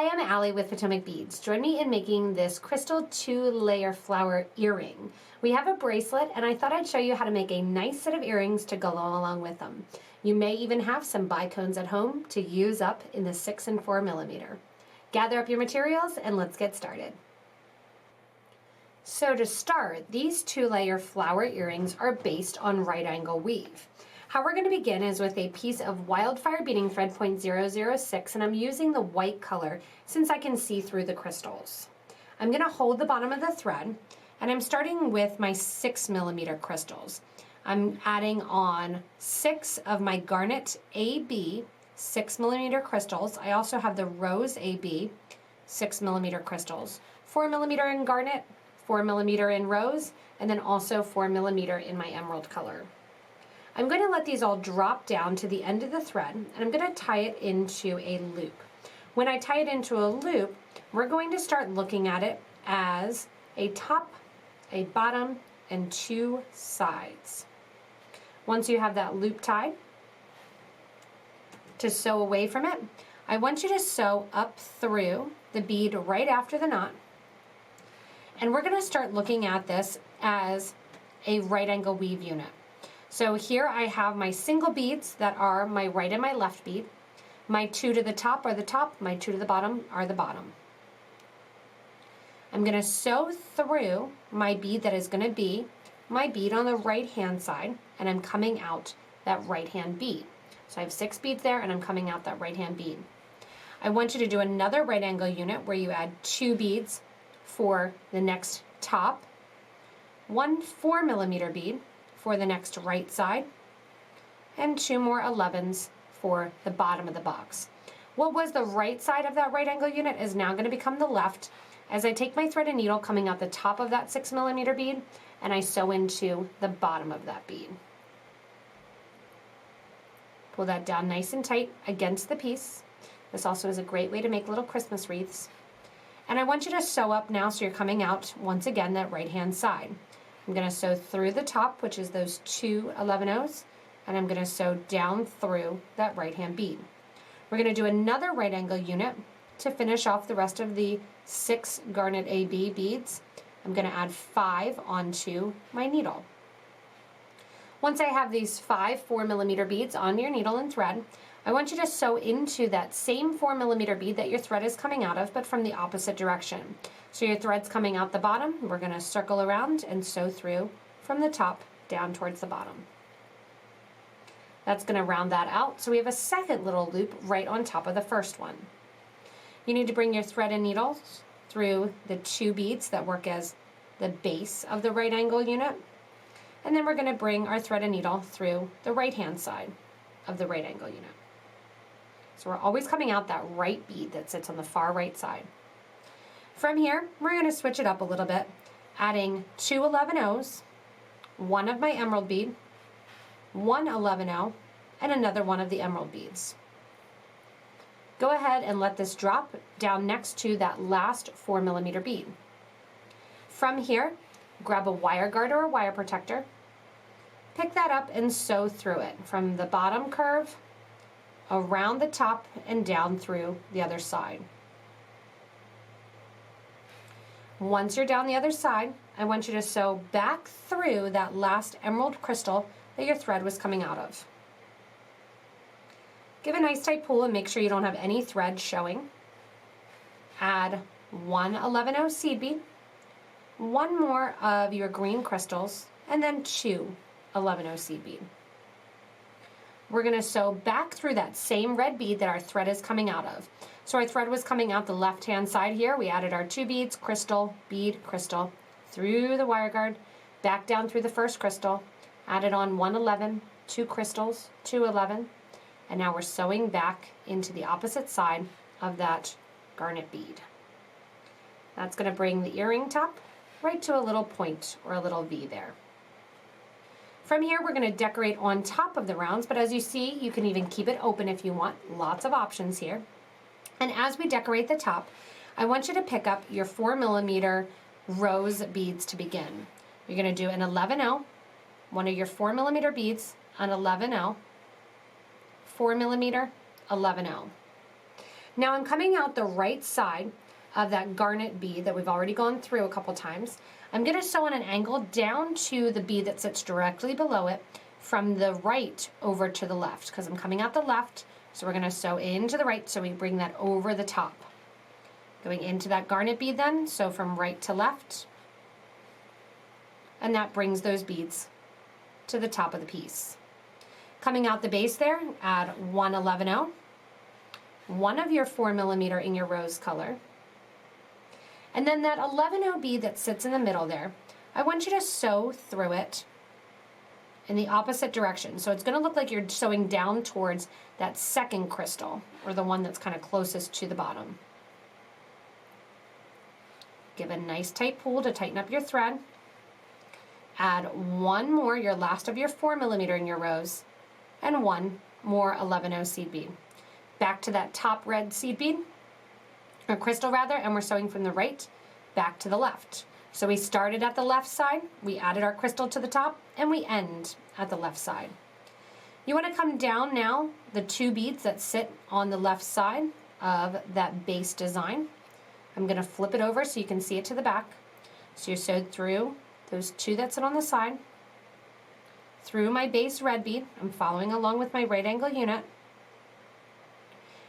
Hi, I'm Allie with Potomac Beads. Join me in making this crystal 2-layer flower earring. We have a bracelet and I thought I'd show you how to make a nice set of earrings to go along with them. You may even have some bicones at home to use up in the 6 and 4 millimeter. Gather up your materials and let's get started. So to start, these 2-layer flower earrings are based on right angle weave. How we're going to begin is with a piece of wildfire beading thread .006, and I'm using the white color since I can see through the crystals. I'm going to hold the bottom of the thread and I'm starting with my 6 millimeter crystals. I'm adding on 6 of my garnet AB 6 millimeter crystals. I also have the rose AB 6 millimeter crystals, 4 millimeter in garnet, 4 millimeter in rose, and then also 4 millimeter in my emerald color. I'm going to let these all drop down to the end of the thread and I'm going to tie it into a loop. When I tie it into a loop, we're going to start looking at it as a top, a bottom, and 2 sides. Once you have that loop tied, to sew away from it, I want you to sew up through the bead right after the knot. And we're going to start looking at this as a right angle weave unit. So here I have my single beads that are my right and my left bead. My 2 to the top are the top, my 2 to the bottom are the bottom. I'm going to sew through my bead that is going to be my bead on the right hand side, and I'm coming out that right hand bead. So I have 6 beads there and I'm coming out that right hand bead. I want you to do another right angle unit where you add 2 beads for the next top, 1 4 millimeter bead for the next right side, and 2 more 11s for the bottom of the box. What was the right side of that right angle unit is now going to become the left as I take my thread and needle coming out the top of that 6 millimeter bead and I sew into the bottom of that bead. Pull that down nice and tight against the piece. This also is a great way to make little Christmas wreaths. And I want you to sew up now so you're coming out once again that right hand side. I'm going to sew through the top, which is those 2 11-0s, and I'm going to sew down through that right hand bead. We're going to do another right angle unit to finish off the rest of the 6 garnet AB beads. I'm going to add 5 onto my needle. Once I have these 5 4 millimeter beads on your needle and thread, I want you to sew into that same 4 millimeter bead that your thread is coming out of, but from the opposite direction. So your thread's coming out the bottom, we're going to circle around and sew through from the top down towards the bottom. That's going to round that out, so we have a second little loop right on top of the first one. You need to bring your thread and needles through the 2 beads that work as the base of the right angle unit, and then we're going to bring our thread and needle through the right hand side of the right angle unit. So we're always coming out that right bead that sits on the far right side. From here, we're going to switch it up a little bit, adding 2 11-0s, 1 of my emerald bead, 1 11-0, and another one of the emerald beads. Go ahead and let this drop down next to that last 4 millimeter bead. From here, grab a wire guard or a wire protector, pick that up and sew through it from the bottom curve, around the top, and down through the other side. Once you're down the other side, I want you to sew back through that last emerald crystal that your thread was coming out of. Give a nice tight pull and make sure you don't have any thread showing. Add 1 11-0 seed bead, 1 more of your green crystals, and then 2 11-0 seed bead. We're going to sew back through that same red bead that our thread is coming out of. So our thread was coming out the left hand side here. We added our 2 beads, crystal, bead, crystal, through the wire guard, back down through the first crystal, added on 1 11, 2 crystals, 2 11, and now we're sewing back into the opposite side of that garnet bead. That's going to bring the earring top right to a little point or a little V there. From here, we're going to decorate on top of the rounds, but as you see, you can even keep it open if you want. Lots of options here. And as we decorate the top, I want you to pick up your 4 millimeter rose beads to begin. You're going to do an 11-0, one of your 4 millimeter beads, an 11-0, 4 millimeter, 11-0. Now I'm coming out the right side of that garnet bead that we've already gone through a couple times. I'm going to sew on an angle down to the bead that sits directly below it from the right over to the left, because I'm coming out the left, so we're going to sew into the right, so we bring that over the top. Going into that garnet bead then, sew from right to left, and that brings those beads to the top of the piece. Coming out the base there, add 1/11-0, one of your 4mm in your rose color, and then that 11-0 bead that sits in the middle there, I want you to sew through it in the opposite direction. So it's going to look like you're sewing down towards that second crystal, or the one that's kind of closest to the bottom. Give a nice tight pull to tighten up your thread. Add one more, your last of your 4mm in your rose, and one more 11-0 seed bead. Back to that top red seed bead, or crystal rather, and we're sewing from the right back to the left. So we started at the left side, we added our crystal to the top, and we end at the left side. You want to come down now the 2 beads that sit on the left side of that base design. I'm going to flip it over so you can see it to the back. So you're sewed through those 2 that sit on the side, through my base red bead. I'm following along with my right angle unit.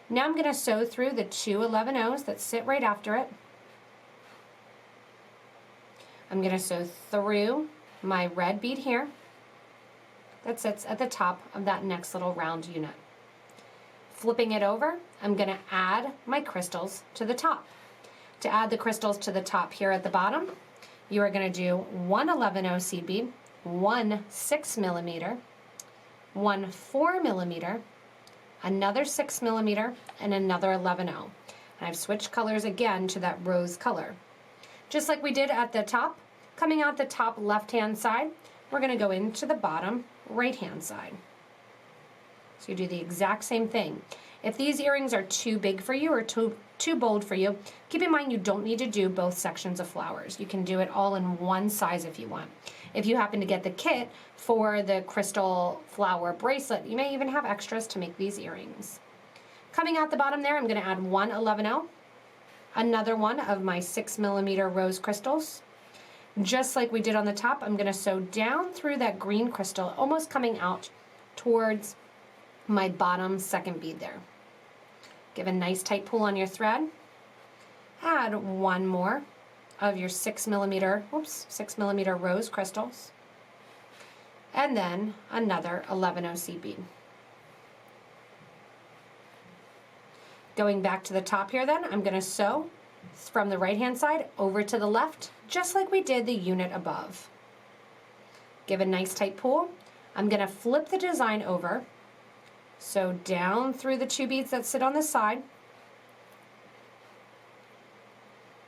Now I'm going to sew through the 2 11-0s that sit right after it. I'm going to sew through my red bead here that sits at the top of that next little round unit. Flipping it over, I'm going to add my crystals to the top. To add the crystals to the top here at the bottom, you are going to do 1 11-0 seed bead, 1 6mm, 1 4mm, another 6mm, and another 11-0. And I've switched colors again to that rose color. Just like we did at the top, coming out the top left-hand side, we're going to go into the bottom right-hand side. So you do the exact same thing. If these earrings are too big for you or too bold for you, keep in mind you don't need to do both sections of flowers. You can do it all in one size if you want. If you happen to get the kit for the crystal flower bracelet, you may even have extras to make these earrings. Coming out the bottom there, I'm going to add 1 11-0, another one of my 6mm rose crystals. Just like we did on the top, I'm going to sew down through that green crystal, almost coming out towards my bottom second bead there. Give a nice tight pull on your thread. Add one more of your 6mm rose crystals, and then another 11-0 seed bead. Going back to the top here then, I'm going to sew from the right hand side over to the left, just like we did the unit above. Give a nice tight pull. I'm going to flip the design over, sew down through the 2 beads that sit on the side,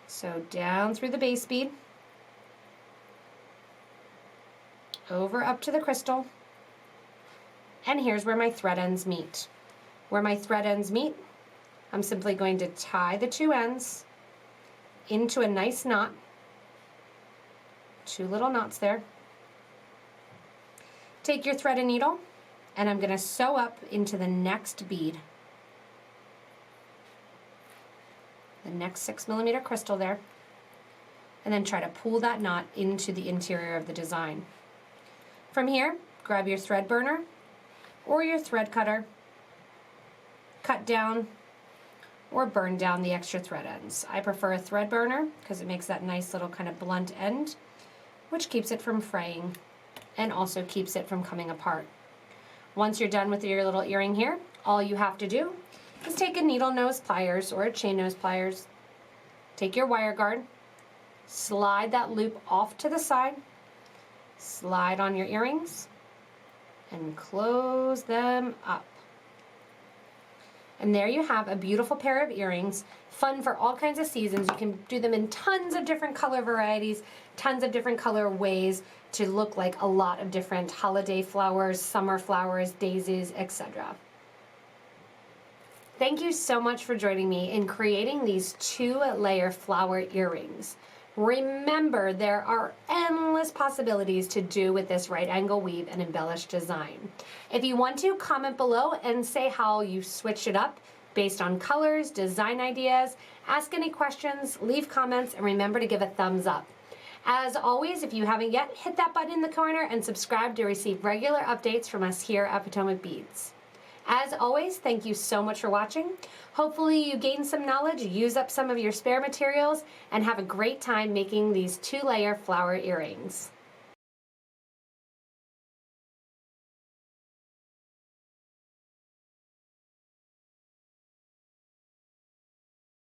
sew down through the base bead, over up to the crystal, and here's where my thread ends meet. Where my thread ends meet, I'm simply going to tie the 2 ends into a nice knot, 2 little knots there. Take your thread and needle, and I'm going to sew up into the next bead, the next 6mm crystal there, and then try to pull that knot into the interior of the design. From here, grab your thread burner or your thread cutter, cut down or burn down the extra thread ends. I prefer a thread burner because it makes that nice little kind of blunt end, which keeps it from fraying and also keeps it from coming apart. Once you're done with your little earring here, all you have to do is take a needle nose pliers or a chain nose pliers, take your wire guard, slide that loop off to the side, slide on your earrings, and close them up. And there you have a beautiful pair of earrings, fun for all kinds of seasons. You can do them in tons of different color varieties, tons of different color ways to look like a lot of different holiday flowers, summer flowers, daisies, etc. Thank you so much for joining me in creating these 2-layer flower earrings. Remember, there are endless possibilities to do with this right angle weave and embellished design. If you want to, comment below and say how you switched it up based on colors, design ideas. Ask any questions, leave comments, and remember to give a thumbs up. As always, if you haven't yet, hit that button in the corner and subscribe to receive regular updates from us here at Potomac Beads. As always, thank you so much for watching. Hopefully you gained some knowledge, use up some of your spare materials, and have a great time making these 2-layer flower earrings.